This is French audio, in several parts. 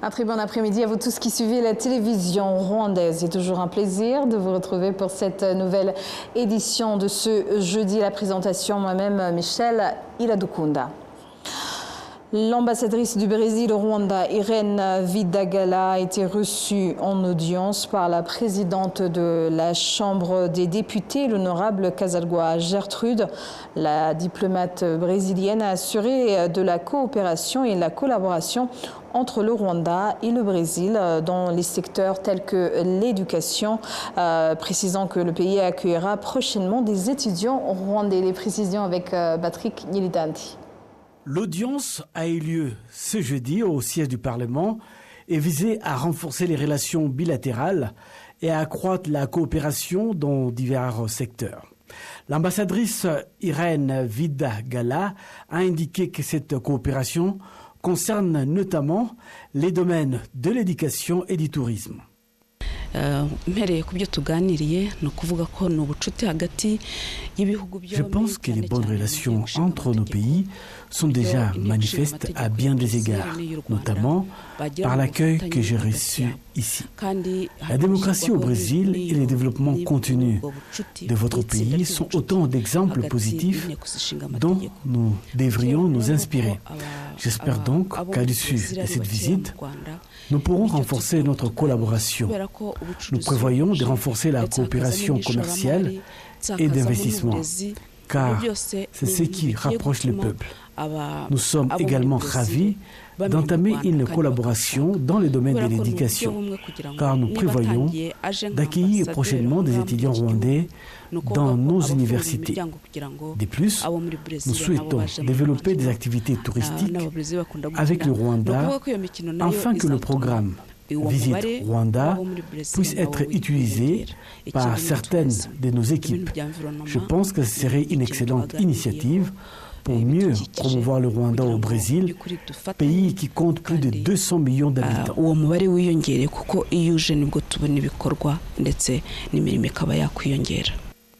Un très bon après-midi à vous tous qui suivez la télévision rwandaise. C'est toujours un plaisir de vous retrouver pour cette nouvelle édition de ce jeudi. La présentation, moi-même, Michel Iradukunda. L'ambassadrice du Brésil au Rwanda, Irène Vidagala, a été reçue en audience par la présidente de la Chambre des députés, l'honorable Kazalgoa Gertrude. La diplomate brésilienne a assuré de la coopération et la collaboration entre le Rwanda et le Brésil dans les secteurs tels que l'éducation, précisant que le pays accueillera prochainement des étudiants rwandais. Les précisions avec Patrick Nilidanti. L'audience a eu lieu ce jeudi au siège du Parlement et visait à renforcer les relations bilatérales et à accroître la coopération dans divers secteurs. L'ambassadrice Irène Vidagala a indiqué que cette coopération concerne notamment les domaines de l'éducation et du tourisme. Je pense que les bonnes relations entre nos pays sont déjà manifestes à bien des égards, notamment par l'accueil que j'ai reçu ici. La démocratie au Brésil et le développement continu de votre pays sont autant d'exemples positifs dont nous devrions nous inspirer. J'espère donc qu'à l'issue de cette visite, nous pourrons renforcer notre collaboration. Nous prévoyons de renforcer la coopération commerciale et d'investissement, car c'est ce qui rapproche le peuple. Nous sommes également ravis d'entamer une collaboration dans le domaine de l'éducation, car nous prévoyons d'accueillir prochainement des étudiants rwandais dans nos universités. De plus, nous souhaitons développer des activités touristiques avec le Rwanda afin que le programme Visite Rwanda puisse être utilisé par certaines de nos équipes. Je pense que ce serait une excellente initiative pour mieux promouvoir le Rwanda au Brésil, pays qui compte plus de 200 millions d'habitants.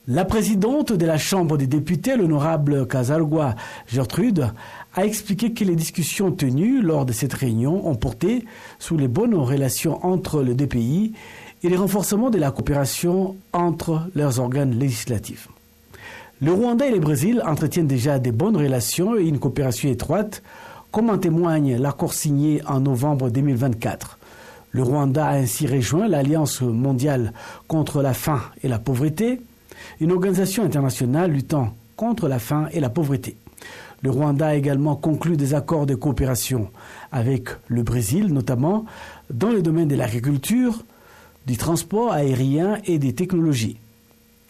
La présidente de la Chambre des députés, l'honorable Kazalgoa Gertrude, a expliqué que les discussions tenues lors de cette réunion ont porté sur les bonnes relations entre les deux pays et le renforcement de la coopération entre leurs organes législatifs. Le Rwanda et le Brésil entretiennent déjà de bonnes relations et une coopération étroite, comme en témoigne l'accord signé en novembre 2024. Le Rwanda a ainsi rejoint l'Alliance mondiale contre la faim et la pauvreté, une organisation internationale luttant contre la faim et la pauvreté. Le Rwanda a également conclu des accords de coopération avec le Brésil, notamment dans le domaine de l'agriculture, du transport aérien et des technologies.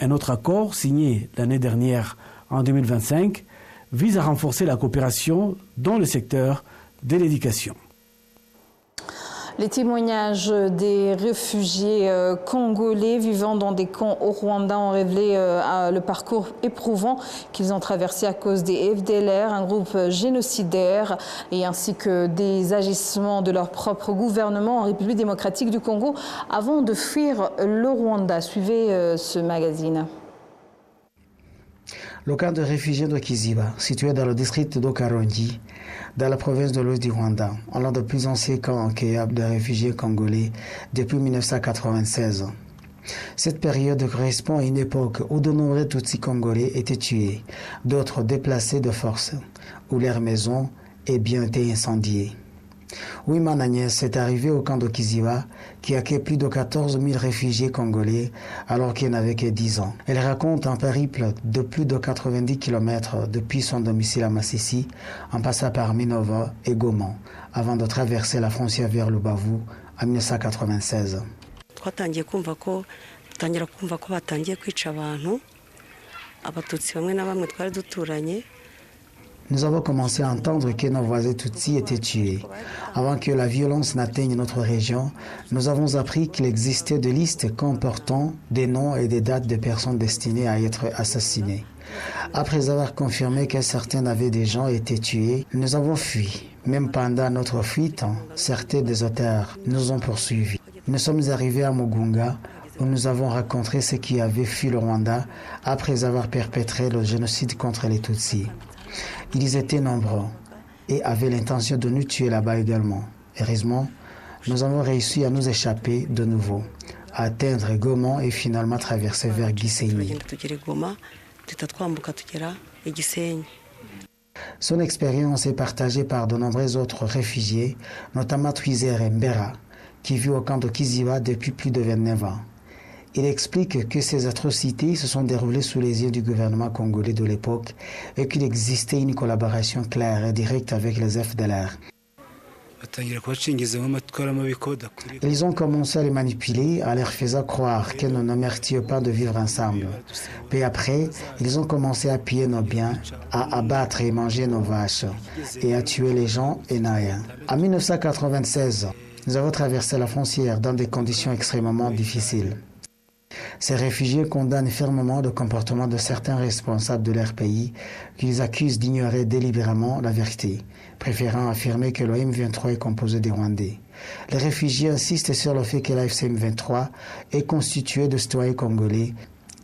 Un autre accord, signé l'année dernière en 2025, vise à renforcer la coopération dans le secteur de l'éducation. Les témoignages des réfugiés congolais vivant dans des camps au Rwanda ont révélé le parcours éprouvant qu'ils ont traversé à cause des FDLR, un groupe génocidaire, et ainsi que des agissements de leur propre gouvernement en République démocratique du Congo avant de fuir le Rwanda. Suivez ce magazine. Le camp de réfugiés de Kiziba, situé dans le district d'Okarongi, dans la province de l'Ouest du Rwanda, est l'un des plus anciens camps accueillants de réfugiés congolais depuis 1996. Cette période correspond à une époque où de nombreux Tutsis congolais étaient tués, d'autres déplacés de force, où leurs maisons et biens étaient incendiés. Wiman Agnès est arrivé au camp de Kiziba, qui accueille plus de 14 000 réfugiés congolais alors qu'il n'avait que 10 ans. Elle raconte un périple de plus de 90 km depuis son domicile à Massissi, en passant par Minova et Goma, avant de traverser la frontière vers le Bavu en 1996. Twatangiye kumva ko batangiye kwica abantu abatutsi bamwe na bamwe twari duturanye. Nous avons commencé à entendre que nos voisins Tutsis étaient tués. Avant que la violence n'atteigne notre région, nous avons appris qu'il existait des listes comportant des noms et des dates de personnes destinées à être assassinées. Après avoir confirmé que certains avaient déjà été tués, nous avons fui. Même pendant notre fuite, certains des auteurs nous ont poursuivis. Nous sommes arrivés à Mugunga, où nous avons rencontré ceux qui avaient fui le Rwanda après avoir perpétré le génocide contre les Tutsis. Ils étaient nombreux et avaient l'intention de nous tuer là-bas également. Heureusement, Nous avons réussi à nous échapper de nouveau, à atteindre Goma et finalement traverser vers Gisenyi. Son expérience est partagée par de nombreux autres réfugiés, notamment Twizer Mbera, qui vit au camp de Kiziba depuis plus de 29 ans. Il explique que ces atrocités se sont déroulées sous les yeux du gouvernement congolais de l'époque et qu'il existait une collaboration claire et directe avec les FDLR. Ils ont commencé à les manipuler en leur faisant croire qu'ils ne méritaient pas de vivre ensemble. Puis après, ils ont commencé à piller nos biens, à abattre et manger nos vaches et à tuer les gens et naïens. En 1996, nous avons traversé la frontière dans des conditions extrêmement difficiles. Ces réfugiés condamnent fermement le comportement de certains responsables de leur pays qu'ils accusent d'ignorer délibérément la vérité, préférant affirmer que l'OM23 est composé des Rwandais. Les réfugiés insistent sur le fait que la FCM23 est constituée de citoyens congolais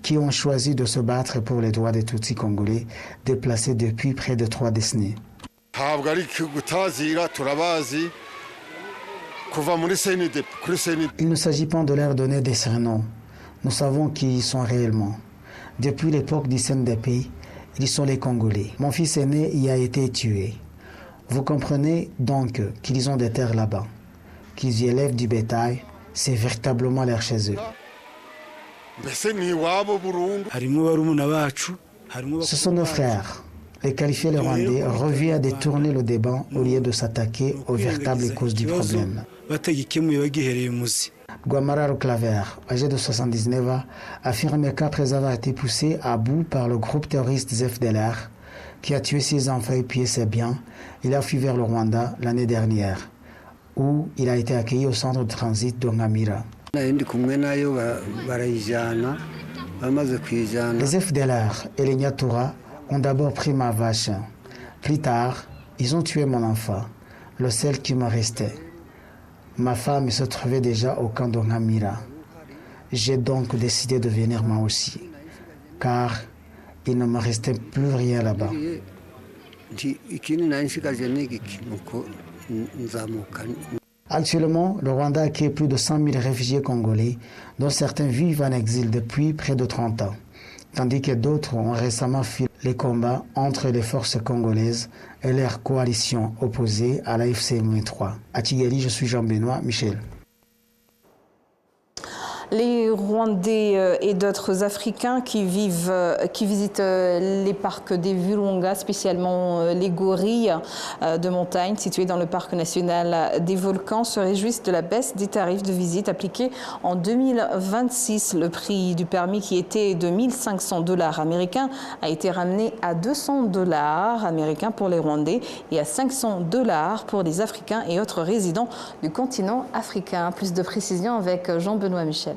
qui ont choisi de se battre pour les droits des Tutsis congolais déplacés depuis près de 3 décennies. Il ne s'agit pas de leur donner des surnoms. Nous savons qui ils sont réellement. Depuis l'époque du CNDP, ils sont les Congolais. Mon fils aîné y a été tué. Vous comprenez donc qu'ils ont des terres là-bas, qu'ils y élèvent du bétail, c'est véritablement leur chez eux. Ce sont nos frères. Les qualifier les Rwandais revient à détourner le débat au lieu de s'attaquer aux véritables causes du problème. Guamararo Claver, âgé de 79 ans, affirme qu'après avoir été poussé à bout par le groupe terroriste FDLR, qui a tué ses enfants et pillé ses biens, il a fui vers le Rwanda l'année dernière, où il a été accueilli au centre de transit de Ngamira. Les FDLR et les Nyatura ont d'abord pris ma vache. Plus tard, ils ont tué mon enfant, le seul qui me restait. Ma femme se trouvait déjà au camp de Ngamira. J'ai donc décidé de venir moi aussi, car il ne me restait plus rien là-bas. Actuellement, le Rwanda accueille plus de 100 000 réfugiés congolais, dont certains vivent en exil depuis près de 30 ans, tandis que d'autres ont récemment fui les combats entre les forces congolaises et leur coalition opposée à la FCM23. À Kigali, je suis Jean-Benoît Michel. Les Rwandais et d'autres Africains qui visitent les parcs des Virunga, spécialement les gorilles de montagne situés dans le parc national des volcans, se réjouissent de la baisse des tarifs de visite appliqués en 2026. Le prix du permis qui était de 1 500 $ américains a été ramené à 200 $ américains pour les Rwandais et à 500 $ pour les Africains et autres résidents du continent africain. Plus de précisions avec Jean-Benoît Michel.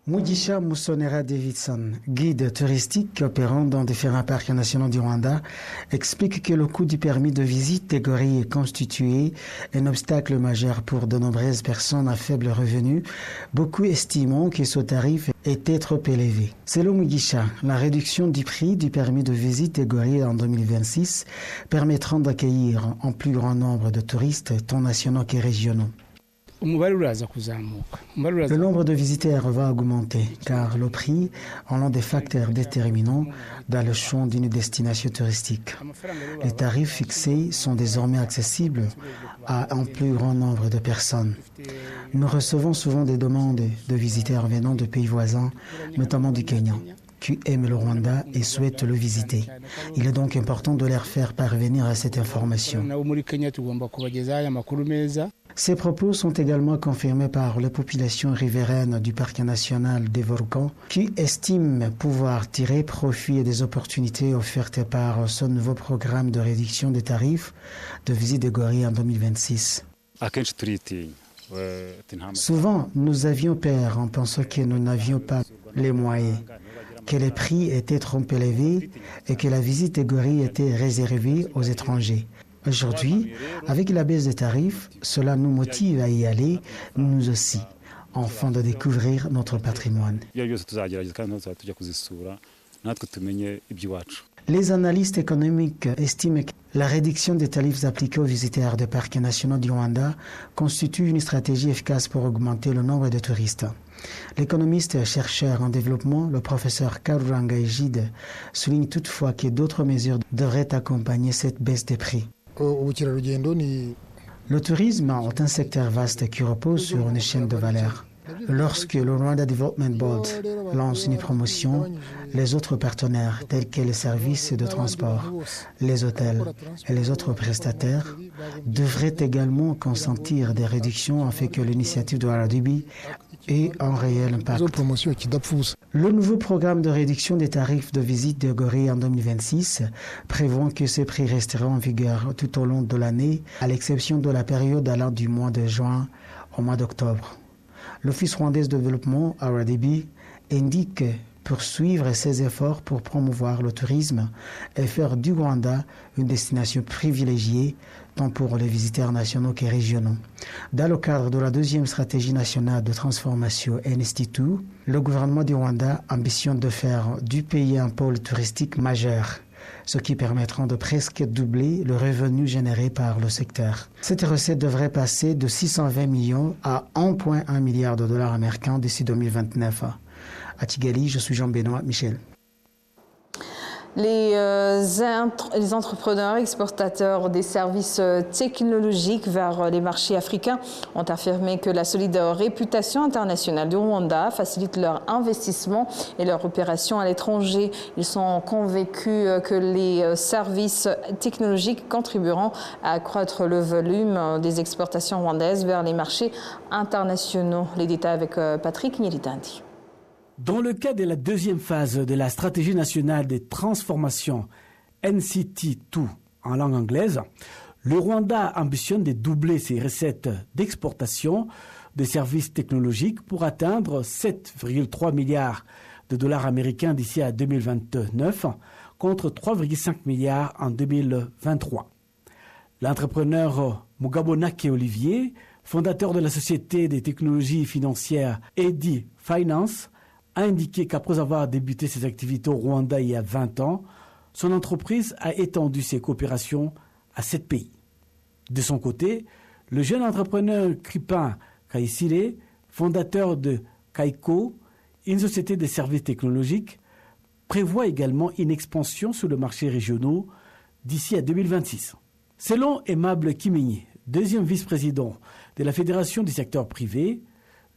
Mugisha Musonera Davidson, guide touristique opérant dans différents parcs nationaux du Rwanda, explique que le coût du permis de visite des gorilles est constitué un obstacle majeur pour de nombreuses personnes à faible revenu, beaucoup estimant que ce tarif était trop élevé. Selon Mugisha, la réduction du prix du permis de visite des gorilles en 2026 permettra d'accueillir un plus grand nombre de touristes, tant nationaux que régionaux. Le nombre de visiteurs va augmenter car le prix est l'un des facteurs déterminants dans le choix d'une destination touristique. Les tarifs fixés sont désormais accessibles à un plus grand nombre de personnes. Nous recevons souvent des demandes de visiteurs venant de pays voisins, notamment du Kenya, qui aiment le Rwanda et souhaitent le visiter. Il est donc important de leur faire parvenir à cette information. Ces propos sont également confirmés par les populations riveraines du parc national des volcans qui estiment pouvoir tirer profit des opportunités offertes par ce nouveau programme de réduction des tarifs de visite des gorilles en 2026. Souvent, nous avions peur en pensant que nous n'avions pas les moyens, que les prix étaient trop élevés et que la visite des gorilles était réservée aux étrangers. Aujourd'hui, avec la baisse des tarifs, cela nous motive à y aller, nous aussi, afin de découvrir notre patrimoine. Les analystes économiques estiment que la réduction des tarifs appliqués aux visiteurs des parcs nationaux du Rwanda constitue une stratégie efficace pour augmenter le nombre de touristes. L'économiste et chercheur en développement, le professeur Karuranga Egide, souligne toutefois que d'autres mesures devraient accompagner cette baisse des prix. Le tourisme est un secteur vaste qui repose sur une chaîne de valeur. Lorsque le Rwanda Development Board lance une promotion, les autres partenaires, tels que les services de transport, les hôtels et les autres prestataires, devraient également consentir des réductions afin que l'initiative de RDB ait un réel impact. Le nouveau programme de réduction des tarifs de visite de Gorée en 2026 prévoit que ces prix resteront en vigueur tout au long de l'année, à l'exception de la période allant du mois de juin au mois d'octobre. L'Office rwandais de développement, RDB, indique poursuivre ses efforts pour promouvoir le tourisme et faire du Rwanda une destination privilégiée tant pour les visiteurs nationaux que régionaux. Dans le cadre de la deuxième stratégie nationale de transformation NST2, le gouvernement du Rwanda ambitionne de faire du pays un pôle touristique majeur, ce qui permettra de presque doubler le revenu généré par le secteur. Cette recette devrait passer de 620 millions à 1,1 milliard de dollars américains d'ici 2029. À Kigali, je suis Jean-Benoît Michel. Les entrepreneurs exportateurs des services technologiques vers les marchés africains ont affirmé que la solide réputation internationale du Rwanda facilite leur investissement et leur opération à l'étranger. Ils sont convaincus que les services technologiques contribueront à accroître le volume des exportations rwandaises vers les marchés internationaux. Les détails avec Patrick Nyelitandi. Dans le cas de la deuxième phase de la stratégie nationale des transformations NCT2 en langue anglaise, le Rwanda ambitionne de doubler ses recettes d'exportation de services technologiques pour atteindre 7,3 milliards de dollars américains d'ici à 2029 contre 3,5 milliards en 2023. L'entrepreneur Mugabonake Olivier, fondateur de la société des technologies financières Edi Finance, a indiqué qu'après avoir débuté ses activités au Rwanda il y a 20 ans, son entreprise a étendu ses coopérations à 7 pays. De son côté, le jeune entrepreneur Kripin Kaisire, fondateur de Kaiko, une société de services technologiques, prévoit également une expansion sur le marché régional d'ici à 2026. Selon Aimable Kimenyi, deuxième vice-président de la Fédération du secteur privé,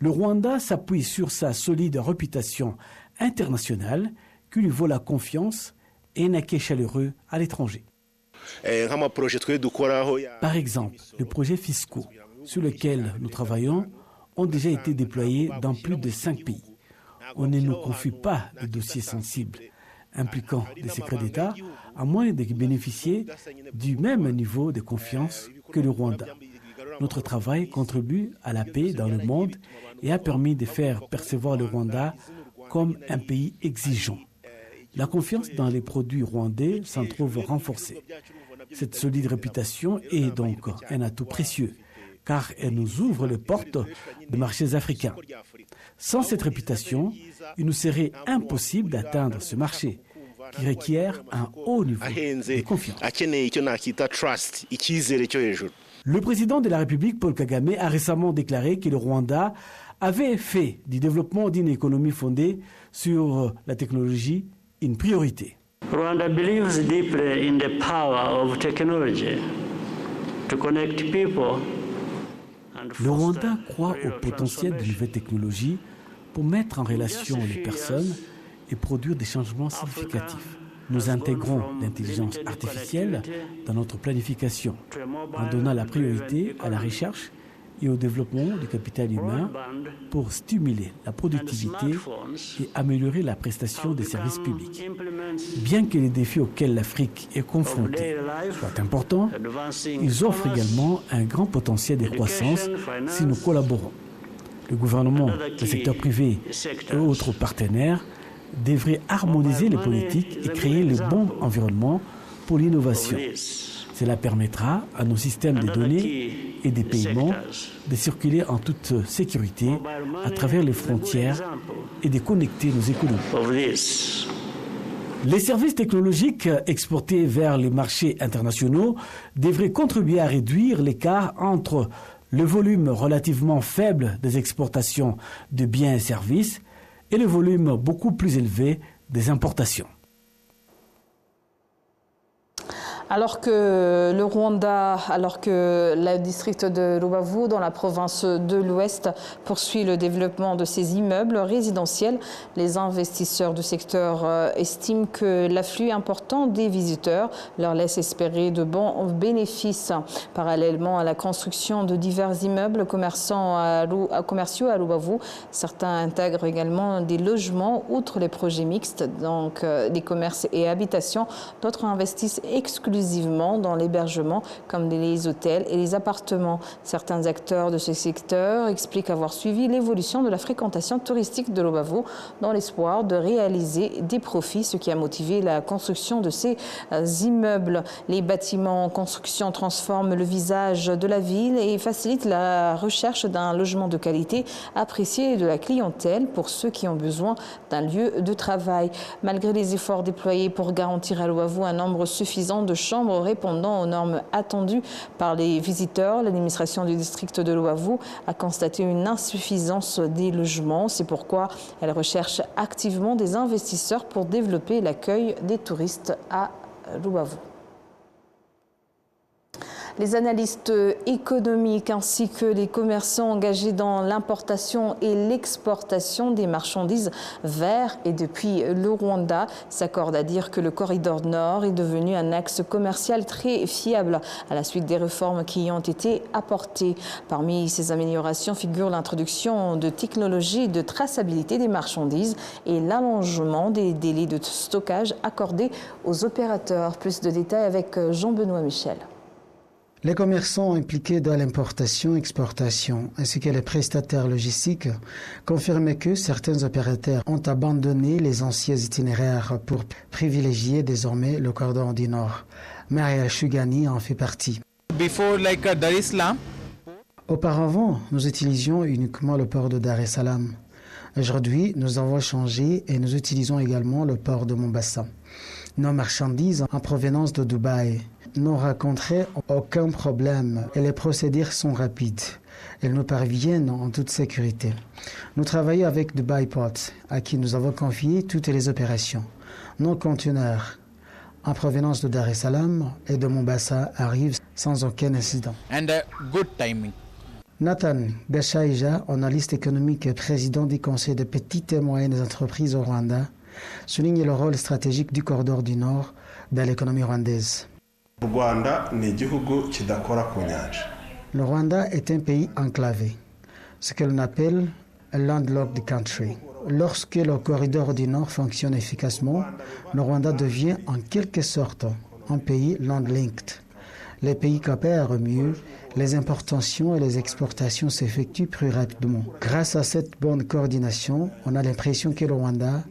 le Rwanda s'appuie sur sa solide réputation internationale qui lui vaut la confiance et un accueil chaleureux à l'étranger. Par exemple, les projets fiscaux sur lesquels nous travaillons ont déjà été déployés dans plus de 5 pays. On ne nous confie pas de dossiers sensibles impliquant des secrets d'État, à moins de bénéficier du même niveau de confiance que le Rwanda. Notre travail contribue à la paix dans le monde et a permis de faire percevoir le Rwanda comme un pays exigeant. La confiance dans les produits rwandais s'en trouve renforcée. Cette solide réputation est donc un atout précieux, car elle nous ouvre les portes de marchés africains. Sans cette réputation, il nous serait impossible d'atteindre ce marché, qui requiert un haut niveau de confiance. Le président de la République, Paul Kagame, a récemment déclaré que le Rwanda avait fait du développement d'une économie fondée sur la technologie une priorité. Rwanda believes deeply in the power of technology to connect people. Le Rwanda croit au potentiel de nouvelles technologies pour mettre en relation les personnes et produire des changements significatifs. Nous intégrons l'intelligence artificielle dans notre planification, en donnant la priorité à la recherche et au développement du capital humain pour stimuler la productivité et améliorer la prestation des services publics. Bien que les défis auxquels l'Afrique est confrontée soient importants, ils offrent également un grand potentiel de croissance si nous collaborons. Le gouvernement, le secteur privé et autres partenaires devraient harmoniser les politiques et créer le bon environnement pour l'innovation. Cela permettra à nos systèmes de données et des paiements de circuler en toute sécurité à travers les frontières et de connecter nos économies. Les services technologiques exportés vers les marchés internationaux devraient contribuer à réduire l'écart entre le volume relativement faible des exportations de biens et services et le volume beaucoup plus élevé des importations. Alors que le district de Rubavu, dans la province de l'Ouest, poursuit le développement de ses immeubles résidentiels, les investisseurs du secteur estiment que l'afflux important des visiteurs leur laisse espérer de bons bénéfices. Parallèlement à la construction de divers immeubles commerciaux à Rubavu, certains intègrent également des logements outre les projets mixtes, donc des commerces et habitations. D'autres investissent exclusivement dans l'hébergement comme les hôtels et les appartements. Certains acteurs de ce secteur expliquent avoir suivi l'évolution de la fréquentation touristique de Rubavu dans l'espoir de réaliser des profits, ce qui a motivé la construction de ces immeubles. Les bâtiments en construction transforment le visage de la ville et facilitent la recherche d'un logement de qualité apprécié de la clientèle pour ceux qui ont besoin d'un lieu de travail. Malgré les efforts déployés pour garantir à Rubavu un nombre suffisant de chambres répondant aux normes attendues par les visiteurs, l'administration du district de Rubavu a constaté une insuffisance des logements. C'est pourquoi elle recherche activement des investisseurs pour développer l'accueil des touristes à Rubavu. Les analystes économiques ainsi que les commerçants engagés dans l'importation et l'exportation des marchandises vers et depuis le Rwanda s'accordent à dire que le corridor nord est devenu un axe commercial très fiable à la suite des réformes qui y ont été apportées. Parmi ces améliorations figure l'introduction de technologies de traçabilité des marchandises et l'allongement des délais de stockage accordés aux opérateurs. Plus de détails avec Jean-Benoît Michel. Les commerçants impliqués dans l'importation, exportation, ainsi que les prestataires logistiques confirment que certains opérateurs ont abandonné les anciens itinéraires pour privilégier désormais le corridor du Nord. Marielle Shugani en fait partie. Auparavant, nous utilisions uniquement le port de Dar es Salaam. Aujourd'hui, nous avons changé et nous utilisons également le port de Mombasa. Nos marchandises en provenance de Dubaï n'ont rencontré aucun problème et les procédures sont rapides. Elles nous parviennent en toute sécurité. Nous travaillons avec Dubai Port, à qui nous avons confié toutes les opérations. Nos conteneurs en provenance de Dar es Salaam et de Mombasa arrivent sans aucun incident. Good timing. Nathan Gashaija, analyste économique et président du Conseil des petites et moyennes entreprises au Rwanda, souligne le rôle stratégique du corridor du Nord dans l'économie rwandaise. Le Rwanda est un pays enclavé, ce que l'on appelle a landlocked country. Lorsque le corridor du Nord fonctionne efficacement, le Rwanda devient en quelque sorte un pays landlinked. Les pays coopèrent mieux, les importations et les exportations s'effectuent plus rapidement. Grâce à cette bonne coordination, on a l'impression que le Rwanda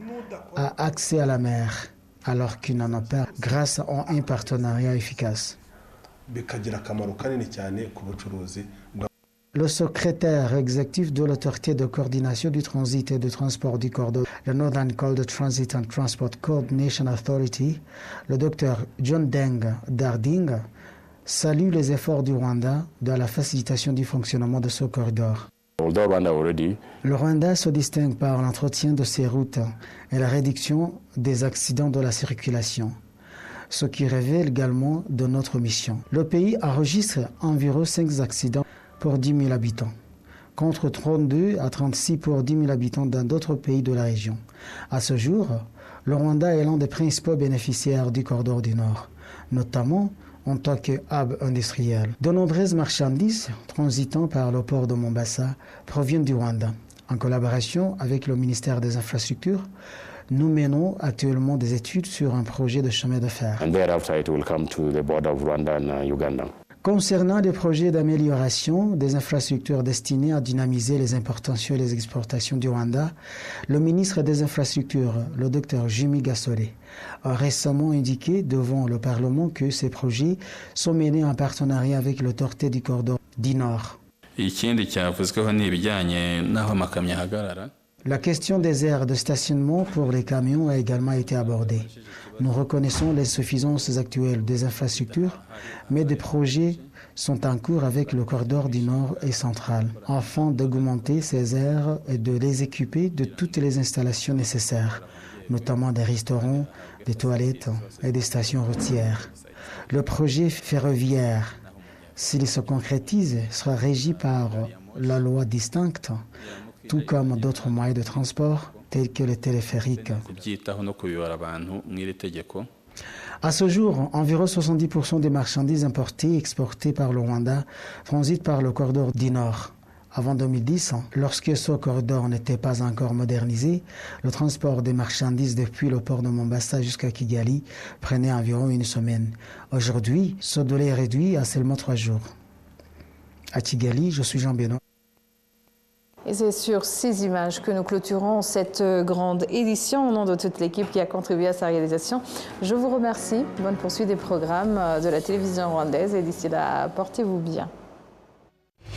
a accès à la mer, alors qu'il n'en a pas, grâce à un partenariat efficace. Le secrétaire exécutif de l'autorité de coordination du transit et du transport du corridor, le Northern Corridor Transit and Transport Coordination Authority, le Dr John Deng Darding, salue les efforts du Rwanda dans la facilitation du fonctionnement de ce corridor. Le Rwanda se distingue par l'entretien de ses routes et la réduction des accidents de la circulation, ce qui révèle également de notre mission. Le pays enregistre environ 5 accidents pour 10 000 habitants, contre 32 à 36 pour 10 000 habitants dans d'autres pays de la région. À ce jour, le Rwanda est l'un des principaux bénéficiaires du corridor du Nord, notamment en tant que hub industriel. De nombreuses marchandises transitant par le port de Mombasa proviennent du Rwanda. En collaboration avec le ministère des Infrastructures, nous menons actuellement des études sur un projet de chemin de fer. Concernant les projets d'amélioration des infrastructures destinés à dynamiser les importations et les exportations du Rwanda, le ministre des Infrastructures, le Dr Jimmy Gasore, a récemment indiqué devant le Parlement que ces projets sont menés en partenariat avec l'autorité du corridor du Nord. La question des aires de stationnement pour les camions a également été abordée. Nous reconnaissons l'insuffisance actuelle des infrastructures, mais des projets sont en cours avec le corridor du Nord et central, afin d'augmenter ces aires et de les équiper de toutes les installations nécessaires, notamment des restaurants, des toilettes et des stations routières. Le projet ferroviaire, s'il se concrétise, sera régi par la loi distincte, tout comme d'autres moyens de transport tels que les téléphériques. À ce jour, environ 70% des marchandises importées et exportées par le Rwanda transitent par le corridor du Nord. Avant 2010, lorsque ce corridor n'était pas encore modernisé, le transport des marchandises depuis le port de Mombasa jusqu'à Kigali prenait environ une semaine. Aujourd'hui, ce délai est réduit à seulement 3 jours. À Kigali, je suis Jean Benoît. Et c'est sur ces images que nous clôturons cette grande édition au nom de toute l'équipe qui a contribué à sa réalisation. Je vous remercie. Bonne poursuite des programmes de la télévision rwandaise et d'ici là, portez-vous bien.